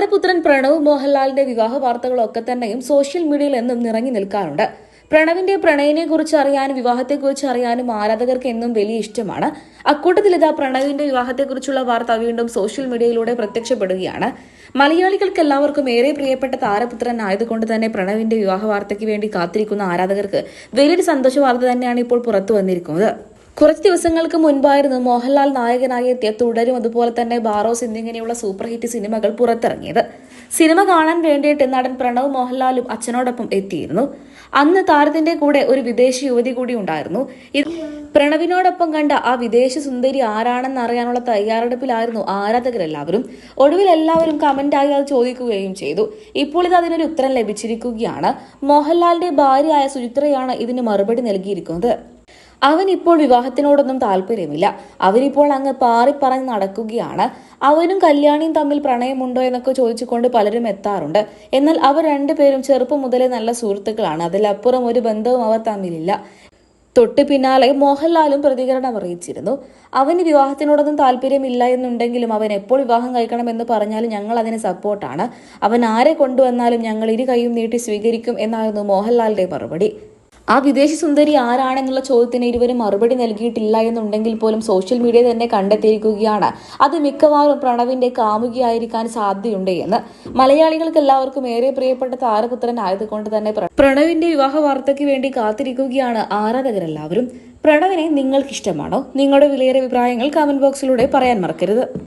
താരപുത്രൻ പ്രണവ് മോഹൻലാലിന്റെ വിവാഹ വാർത്തകളൊക്കെ തന്നെയും സോഷ്യൽ മീഡിയയിൽ എന്നും നിറഞ്ഞു നിൽക്കാറുണ്ട്. പ്രണവിന്റെ പ്രണയിനെക്കുറിച്ച് അറിയാനും വിവാഹത്തെക്കുറിച്ച് അറിയാനും ആരാധകർക്ക് എന്നും വലിയ ഇഷ്ടമാണ്. അക്കൂട്ടത്തിൽ ഇതാ പ്രണവിന്റെ വിവാഹത്തെക്കുറിച്ചുള്ള വാർത്ത വീണ്ടും സോഷ്യൽ മീഡിയയിലൂടെ പ്രത്യക്ഷപ്പെടുകയാണ്. മലയാളികൾക്ക് എല്ലാവർക്കും ഏറെ പ്രിയപ്പെട്ട താരപുത്രൻ ആയതുകൊണ്ട് തന്നെ പ്രണവിന്റെ വിവാഹ വാർത്തയ്ക്ക് വേണ്ടി കാത്തിരിക്കുന്ന ആരാധകർക്ക് വലിയൊരു സന്തോഷ വാർത്ത തന്നെയാണ് ഇപ്പോൾ പുറത്തു വന്നിരിക്കുന്നത്. കുറച്ച് ദിവസങ്ങൾക്ക് മുൻപായിരുന്നു മോഹൻലാൽ നായകനായി എത്തിയ തുടരും അതുപോലെ തന്നെ ബാറോസ് എന്നിങ്ങനെയുള്ള സൂപ്പർ ഹിറ്റ് സിനിമകൾ പുറത്തിറങ്ങിയത്. സിനിമ കാണാൻ വേണ്ടിയിട്ട് നടൻ പ്രണവ് മോഹൻലാലും അച്ഛനോടൊപ്പം എത്തിയിരുന്നു. അന്ന് താരത്തിന്റെ കൂടെ ഒരു വിദേശ യുവതി കൂടി ഉണ്ടായിരുന്നു. പ്രണവിനോടൊപ്പം കണ്ട ആ വിദേശ സുന്ദരി ആരാണെന്ന് അറിയാനുള്ള തയ്യാറെടുപ്പിലായിരുന്നു ആരാധകരെല്ലാവരും. ഒടുവിൽ എല്ലാവരും കമന്റായി അത് ചോദിക്കുകയും ചെയ്തു. ഇപ്പോൾ ഇത് അതിനൊരു ഉത്തരം ലഭിച്ചിരിക്കുകയാണ്. മോഹൻലാലിന്റെ ഭാര്യയായ സുചിത്രയാണ് ഇതിന് മറുപടി നൽകിയിരിക്കുന്നത്. അവൻ ഇപ്പോൾ വിവാഹത്തിനോടൊന്നും താല്പര്യമില്ല. അവരിപ്പോൾ അങ്ങ് പാറിപ്പറഞ്ഞ് നടക്കുകയാണ്. അവനും കല്യാണിയും തമ്മിൽ പ്രണയമുണ്ടോ എന്നൊക്കെ ചോദിച്ചുകൊണ്ട് പലരും എത്താറുണ്ട്. എന്നാൽ അവർ രണ്ടുപേരും ചെറുപ്പം മുതലേ നല്ല സുഹൃത്തുക്കളാണ്. അതിലപ്പുറം ഒരു ബന്ധവും അവർ തമ്മിലില്ല. തൊട്ടു പിന്നാലെ മോഹൻലാലും പ്രതികരണം അറിയിച്ചിരുന്നു. അവന് വിവാഹത്തിനോടൊന്നും താല്പര്യമില്ല എന്നുണ്ടെങ്കിലും അവൻ എപ്പോൾ വിവാഹം കഴിക്കണമെന്ന് പറഞ്ഞാലും ഞങ്ങൾ അതിന് സപ്പോർട്ടാണ്. അവൻ ആരെ കൊണ്ടുവന്നാലും ഞങ്ങൾ ഇരു കൈയും നീട്ടി സ്വീകരിക്കും എന്നായിരുന്നു മോഹൻലാലിന്റെ മറുപടി. ആ വിദേശ സുന്ദരി ആരാണെന്നുള്ള ചോദ്യത്തിന് ഇരുവരും മറുപടി നൽകിയിട്ടില്ല എന്നുണ്ടെങ്കിൽ പോലും സോഷ്യൽ മീഡിയ തന്നെ കണ്ടെത്തിയിരിക്കുകയാണ് അത് മിക്കവാറും പ്രണവിന്റെ കാമുകിയായിരിക്കാൻ സാധ്യതയുണ്ട് എന്ന്. മലയാളികൾക്ക് എല്ലാവർക്കും ഏറെ പ്രിയപ്പെട്ട താരപുത്രൻ ആയതുകൊണ്ട് തന്നെ പ്രണവിന്റെ വിവാഹ വാർത്തയ്ക്ക് വേണ്ടി കാത്തിരിക്കുകയാണ് ആരാധകരെല്ലാവരും. പ്രണവിനെ നിങ്ങൾക്ക് ഇഷ്ടമാണോ? നിങ്ങളുടെ വിലയേറിയ അഭിപ്രായങ്ങൾ കമന്റ് ബോക്സിലൂടെ പറയാൻ മറക്കരുത്.